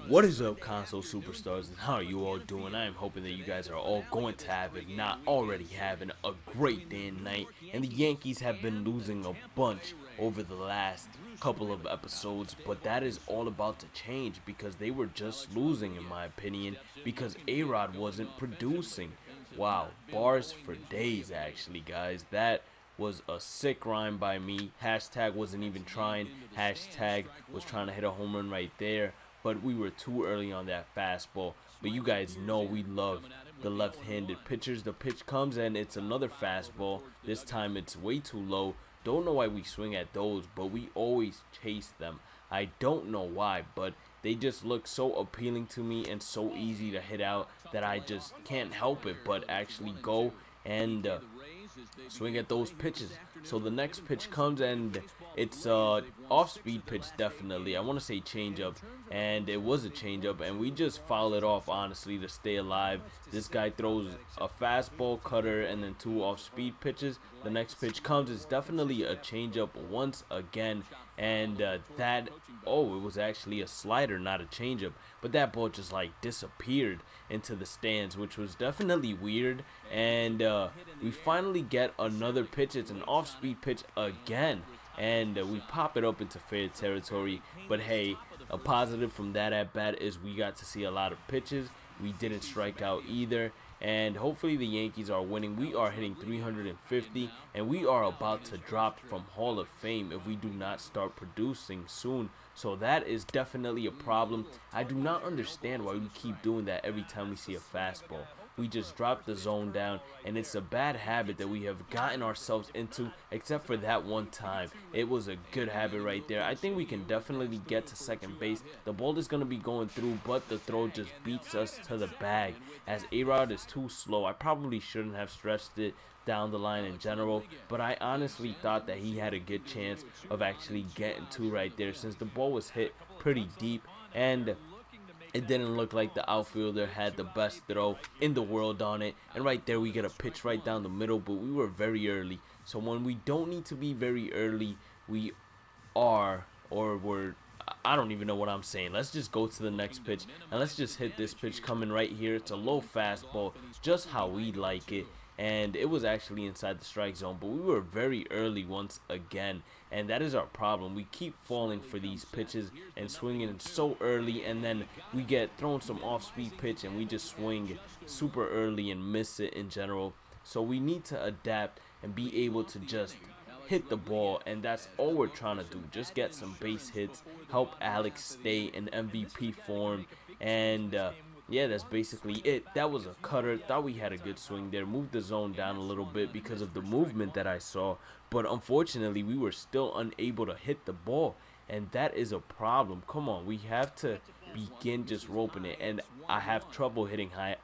What is up, console superstars, and how are you all doing? I am hoping that you guys are all going to have, if not already having, a great day and night. And the Yankees have been losing a bunch over the last couple of episodes, but that is all about to change because they were just losing, in my opinion, because A-Rod wasn't producing. Wow, bars for days, actually, guys. That was a sick rhyme by me. Hashtag wasn't even trying. Hashtag was trying to hit a home run right there, but we were too early on that fastball. But you guys know we love the left-handed pitchers. The pitch comes and it's another fastball. This time it's way too low. Don't know why we swing at those, but we always chase them. I don't know why, but they just look so appealing to me and so easy to hit out that I just can't help it but actually go and swing at those pitches. So the next pitch comes and it's off-speed pitch, definitely. I want to say changeup, and it was a changeup, and we just foul it off, honestly, to stay alive. This guy throws a fastball, cutter, and then two off-speed pitches. The next pitch comes. It's definitely a changeup once again, and it was actually a slider, not a changeup. But that ball just like disappeared into the stands, which was definitely weird. And we finally get another pitch. It's an off-speed pitch again, and we pop it up into fair territory. But hey, a positive from that at bat is we got to see a lot of pitches. We didn't strike out either, and hopefully the Yankees are winning. We are hitting 350, and we are about to drop from Hall of Fame if we do not start producing soon. So that is definitely a problem. I do not understand why we keep doing that every time we see a fastball. We just drop the zone down, and it's a bad habit that we have gotten ourselves into, except for that one time. It was a good habit right there. I think we can definitely get to second base. The ball is going to be going through, but the throw just beats us to the bag as A-Rod is too slow. I probably shouldn't have stretched it down the line in general, but I honestly thought that he had a good chance of actually getting to right there since the ball was hit pretty deep, and it didn't look like the outfielder had the best throw in the world on it. And right there we get a pitch right down the middle, but we were very early. So when we don't need to be very early, we are, or we're, I don't even know what I'm saying. Let's just go to the next pitch, and let's just hit this pitch coming right here. It's a low fastball, just how we like it. And it was actually inside the strike zone, but we were very early once again, and that is our problem. We keep falling for these pitches and swinging so early, and then we get thrown some off-speed pitch and we just swing super early and miss it in general. So we need to adapt and be able to just hit the ball, and that's all we're trying to do. Just get some base hits, help Alex stay in MVP form, and yeah, that's basically it. That was a cutter. Thought we had a good swing there. Moved the zone down a little bit because of the movement that I saw. But unfortunately, we were still unable to hit the ball. And that is a problem. Come on, we have to begin just roping it. And I have trouble hitting high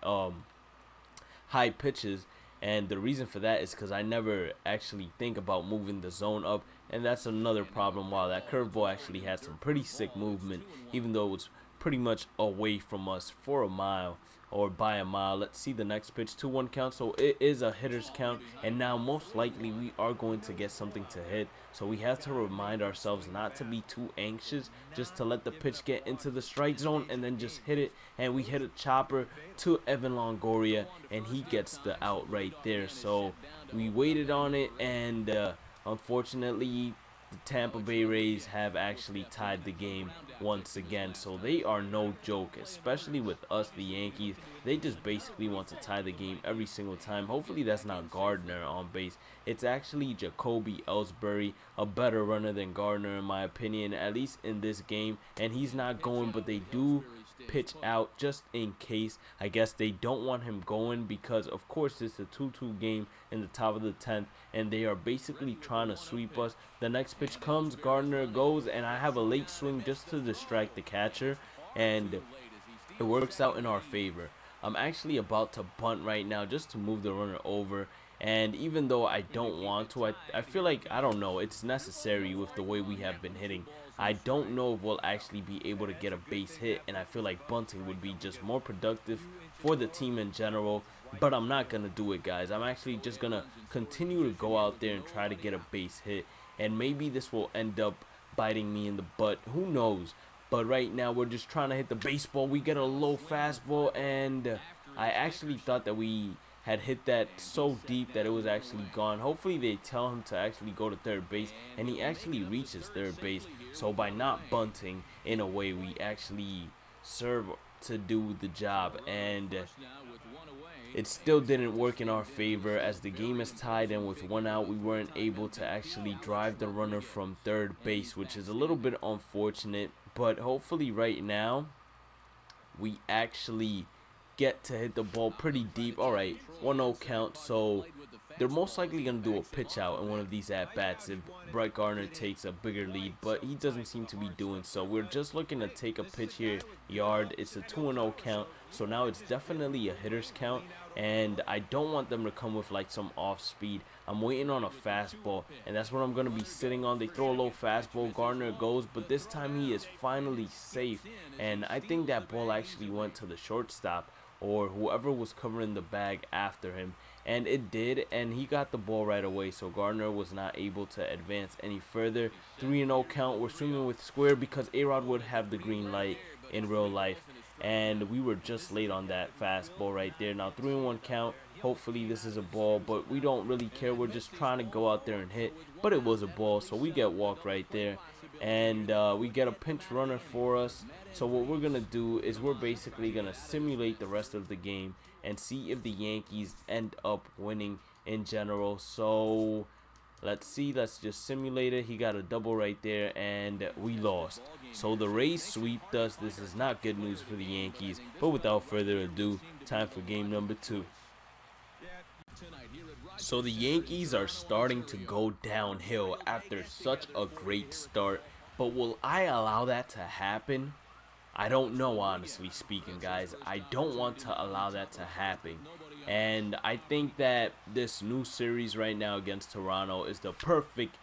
pitches. And the reason for that is because I never actually think about moving the zone up. And that's another problem. Wow, that curveball actually had some pretty sick movement, even though it was pretty much away from us for a mile or by a mile. Let's see the next pitch. 2-1 count, so it is a hitter's count, and now most likely we are going to get something to hit. So we have to remind ourselves not to be too anxious, just to let the pitch get into the strike zone and then just hit it. And we hit a chopper to Evan Longoria, and he gets the out right there. So we waited on it, and unfortunately the Tampa Bay Rays have actually tied the game once again. So they are no joke, especially with us, the Yankees. They just basically want to tie the game every single time. Hopefully that's not Gardner on base. It's actually Jacoby Ellsbury, a better runner than Gardner in my opinion, at least in this game. And he's not going, but they do pitch out just in case. I guess they don't want him going because of course it's a 2-2 game in the top of the 10th, and they are basically trying to sweep us. The next pitch comes, Gardner goes, and I have a late swing just to distract the catcher, and it works out in our favor. I'm actually about to bunt right now just to move the runner over, and even though I don't want to, I feel like, I don't know, it's necessary with the way we have been hitting. I don't know if we'll actually be able to get a base hit, and I feel like bunting would be just more productive for the team in general, but I'm not going to do it, guys. I'm actually just going to continue to go out there and try to get a base hit, and maybe this will end up biting me in the butt. Who knows? But right now we're just trying to hit the baseball. We get a low fastball, and I actually thought that we had hit that so deep that it was actually gone. Hopefully they tell him to actually go to third base, and he actually reaches third base. So by not bunting, in a way, we actually serve to do the job, and it still didn't work in our favor. As the game is tied and with 1 out, we weren't able to actually drive the runner from third base, which is a little bit unfortunate. But hopefully right now we actually get to hit the ball pretty deep. All right, 1-0 count. So they're most likely going to do a pitch out in one of these at-bats if Brett Gardner takes a bigger lead, but he doesn't seem to be doing so. We're just looking to take a pitch here, yard. It's a 2-0 count, so now it's definitely a hitter's count, and I don't want them to come with like some off speed. I'm waiting on a fastball, and that's what I'm going to be sitting on. They throw a low fastball, Gardner goes, but this time he is finally safe, and I think that ball actually went to the shortstop or whoever was covering the bag after him, and it did, and he got the ball right away, so Gardner was not able to advance any further. 3-0 count. We're swinging with square because A-Rod would have the green light in real life, and we were just late on that fastball right there. Now 3-1 count. Hopefully this is a ball, but we don't really care. We're just trying to go out there and hit, but it was a ball, so we get walked right there, and we get a pinch runner for us. So what we're gonna do is we're basically gonna simulate the rest of the game and see if the Yankees end up winning in general. So let's see, let's just simulate it. He got a double right there, and we lost. So the Rays sweeped us. This is not good news for the Yankees, but without further ado, time for game number 2. So the Yankees are starting to go downhill after such a great start, but will I allow that to happen? I don't know, honestly speaking, guys. I don't want to allow that to happen. And I think that this new series right now against Toronto is the perfect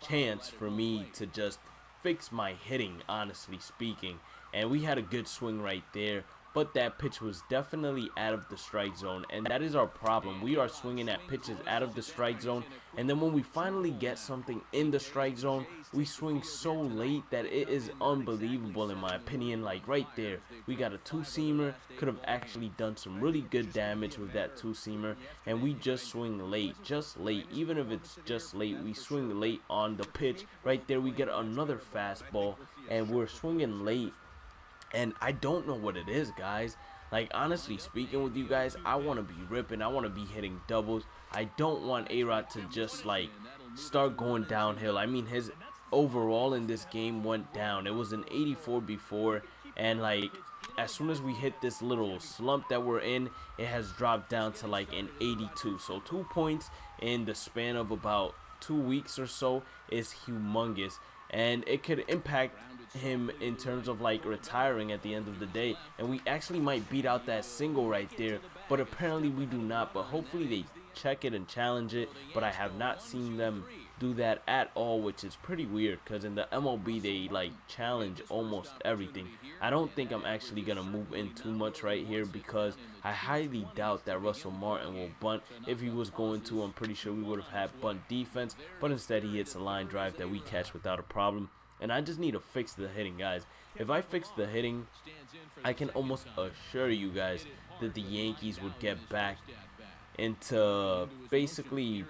chance for me to just fix my hitting, honestly speaking. And we had a good swing right there, but that pitch was definitely out of the strike zone, and that is our problem. We are swinging at pitches out of the strike zone, and then when we finally get something in the strike zone, we swing so late that it is unbelievable in my opinion. Like right there, we got a two-seamer, could have actually done some really good damage with that two-seamer, and we just swing late, just late. Even if it's just late, we swing late on the pitch. Right there, we get another fastball, and we're swinging late. And I don't know what it is, guys. Like, honestly speaking with you guys, I want to be ripping. I want to be hitting doubles. I don't want A-Rod to just, like, start going downhill. I mean, his overall in this game went down. It was an 84 before. And, like, as soon as we hit this little slump that we're in, it has dropped down to, like, an 82. So, 2 points in the span of about 2 weeks or so is humongous. And it could impact him in terms of like retiring at the end of the day, and we actually might beat out that single right there, but apparently we do not. But hopefully they check it and challenge it, but I have not seen them do that at all, which is pretty weird because in the MLB they like challenge almost everything. I don't think I'm actually gonna move in too much right here because I highly doubt that Russell Martin will bunt. If he was going to, I'm pretty sure we would have had bunt defense, but instead he hits a line drive that we catch without a problem. And I just need to fix the hitting, guys. If I fix the hitting, I can almost assure you guys that the Yankees would get back into basically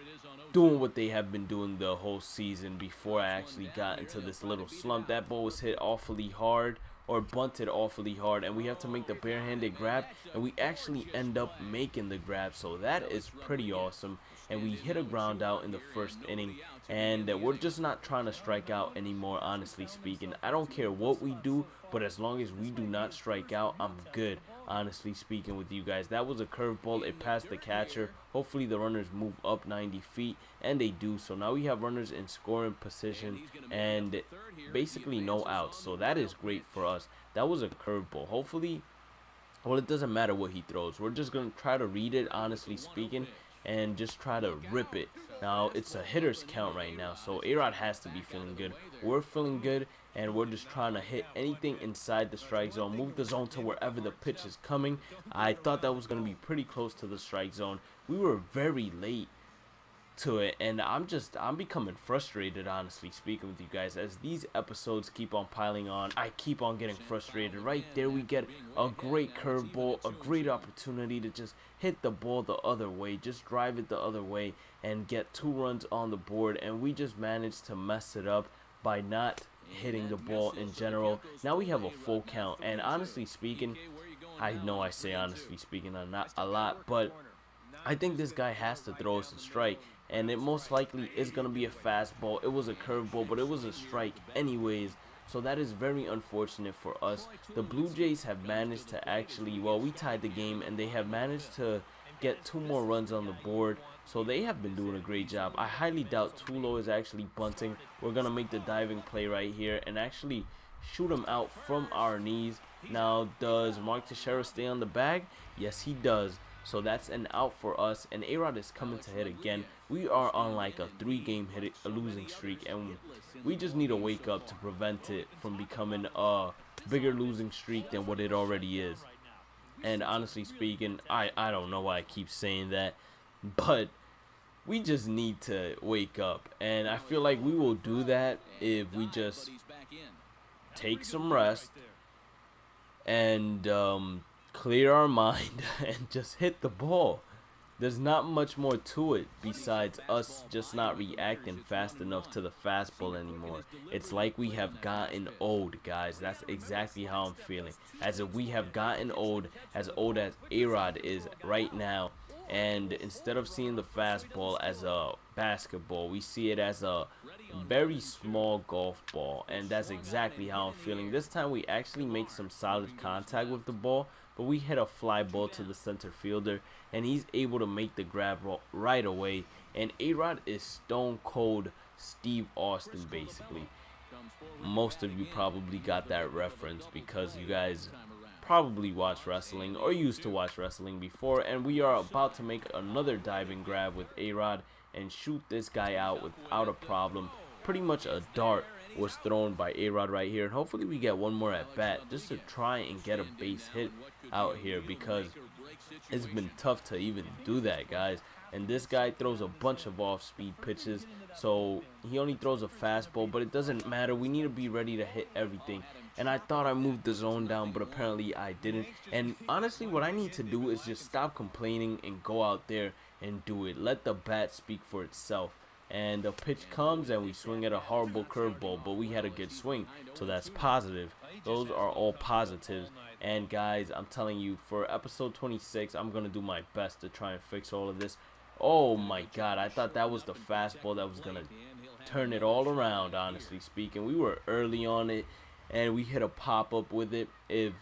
doing what they have been doing the whole season before I actually got into this little slump. That ball was hit awfully hard, or bunted awfully hard, and we have to make the barehanded grab, and we actually end up making the grab, so that is pretty awesome. And we hit a ground out in the first inning, and we're just not trying to strike out anymore, honestly speaking. I don't care what we do, but as long as we do not strike out, I'm good, honestly speaking with you guys. That was a curveball. It passed the catcher. Hopefully the runners move up 90 feet, and they do. So now we have runners in scoring position and basically no outs, so that is great for us. That was a curveball. Hopefully, well, it doesn't matter what he throws. We're just going to try to read it, honestly speaking, and just try to rip it. Now, it's a hitter's count right now, so A-Rod has to be feeling good. We're feeling good, and we're just trying to hit anything inside the strike zone, move the zone to wherever the pitch is coming. I thought that was going to be pretty close to the strike zone. We were very late to it, and I'm becoming frustrated, honestly speaking, with you guys. As these episodes keep on piling on, I keep on getting frustrated. Right there we get a great curveball, a great opportunity to just hit the ball the other way, just drive it the other way and get 2 runs on the board, and we just managed to mess it up by not hitting the ball in general. Now we have a full count, and honestly speaking, I know I say honestly speaking not a lot, but I think this guy has to throw us a strike, and it most likely is going to be a fastball. It was a curveball, but it was a strike anyways, so that is very unfortunate for us. The Blue Jays have managed to actually, well, we tied the game, and they have managed to get 2 more runs on the board, so they have been doing a great job. I highly doubt Tulo is actually bunting. We're going to make the diving play right here and actually shoot him out from our knees. Now, does Mark Teixeira stay on the bag? Yes, he does. So that's an out for us, and A-Rod is coming to hit again. We are on like a 3-game losing streak, and we just need to wake up to prevent it from becoming a bigger losing streak than what it already is. And honestly speaking, I don't know why I keep saying that, but we just need to wake up, and I feel like we will do that if we just take some rest and clear our mind and just hit the ball. There's not much more to it besides us just not reacting fast enough to the fastball anymore. It's like we have gotten old, guys. That's exactly how I'm feeling. As if we have gotten old as A-Rod is right now. And instead of seeing the fastball as a basketball, we see it as a very small golf ball. And that's exactly how I'm feeling. This time we actually make some solid contact with the ball, but we hit a fly ball to the center fielder, and he's able to make the grab right away. And A-Rod is stone cold Steve Austin, basically. Most of you probably got that reference because you guys probably watch wrestling or used to watch wrestling before, and we are about to make another diving grab with A-Rod and shoot this guy out without a problem. Pretty much a dart was thrown by A-Rod right here, and hopefully we get one more at bat just to try and get a base hit out here, because it's been tough to even do that, guys. And this guy throws a bunch of off-speed pitches, so he only throws a fastball, but it doesn't matter. We need to be ready to hit everything. And I thought I moved the zone down, but apparently I didn't. And honestly, what I need to do is just stop complaining and go out there and do it. Let the bat speak for itself. And the pitch comes, and we swing at a horrible curveball, but we had a good swing, so that's positive. Those are all positives. And guys, I'm telling you, for episode 26, I'm going to do my best to try and fix all of this. Oh my god, I thought that was the fastball that was going to turn it all around, honestly speaking. We were early on it, and we hit a pop-up with it. If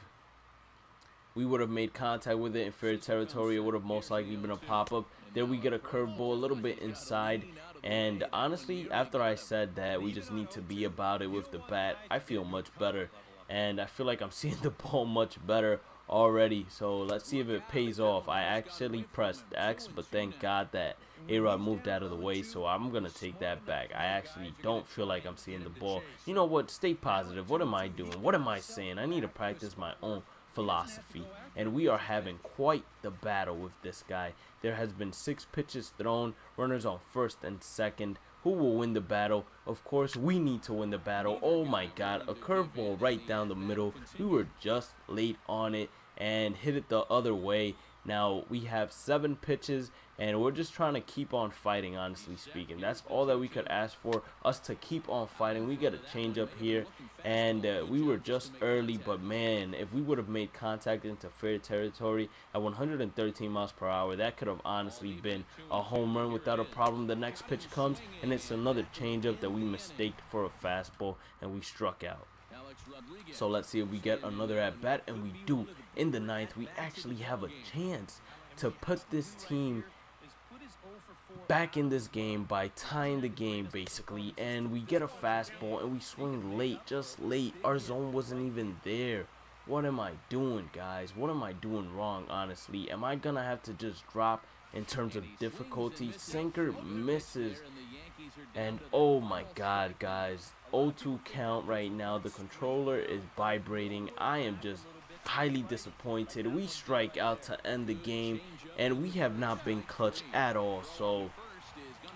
we would have made contact with it in fair territory, it would have most likely been a pop-up. There we get a curveball a little bit inside, and honestly, after I said that we just need to be about it with the bat, I feel much better, and I feel like I'm seeing the ball much better already. So let's see if it pays off. I actually pressed X, but thank God that A-Rod moved out of the way, so I'm gonna take that back. I actually don't feel like I'm seeing the ball. You know what? Stay positive. What am I doing? What am I saying? I need to practice my own philosophy, and we are having quite the battle with this guy. There has been 6 pitches thrown, runners on first and second. Who will win the battle? Of course, we need to win the battle. Oh my god, a curveball right down the middle. We were just late on it and hit it the other way. Now we have 7 pitches, and we're just trying to keep on fighting, honestly speaking. That's all that we could ask for, us to keep on fighting. We get a change up here, and we were just early, but man, if we would have made contact into fair territory at 113 miles per hour, that could have honestly been a home run without a problem. The next pitch comes, and it's another changeup that we mistaked for a fastball, and we struck out. So let's see if we get another at bat, and we do. In the 9th, we actually have a chance to put this team back in this game by tying the game, basically. And we get a fastball, and we swing late, just late. Our zone wasn't even there. What am I doing, guys? What am I doing wrong, honestly? Am I gonna have to just drop in terms of difficulty? Sinker misses, and oh my god, guys, 0-2 count right now. The controller is vibrating. I am just highly disappointed. We strike out to end the game, and we have not been clutch at all. So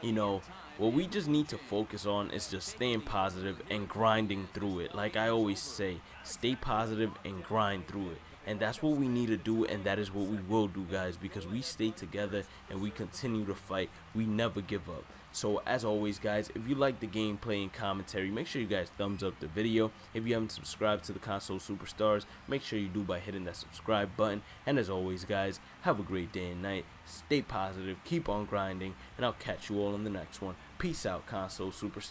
you know, what we just need to focus on is just staying positive and grinding through it. Like I always say, stay positive and grind through it. And that's what we need to do, and that is what we will do, guys, because we stay together and we continue to fight. We never give up. So as always, guys, if you like the gameplay and commentary, make sure you guys thumbs up the video. If you haven't subscribed to the Console Superstars, make sure you do by hitting that subscribe button. And as always, guys, have a great day and night. Stay positive, keep on grinding, and I'll catch you all in the next one. Peace out, Console Superstars.